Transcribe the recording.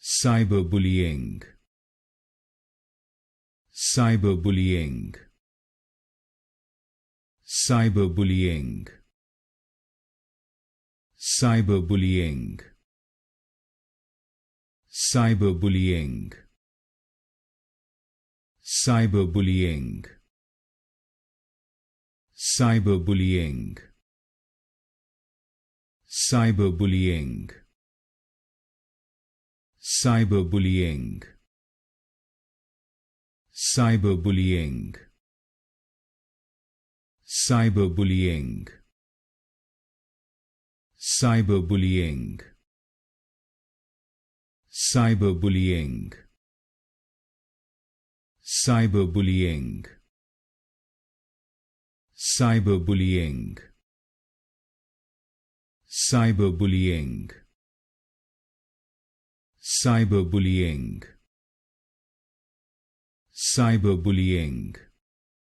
Cyberbullying. Cyberbullying. Cyberbullying. Cyberbullying. Cyberbullying. Cyberbullying. Cyberbullying. Cyberbullying. Cyberbullying. Cyberbullying. Cyberbullying. Cyberbullying. Cyberbullying. Cyberbullying. Cyberbullying. Cyberbullying. Cyberbullying. Cyberbullying.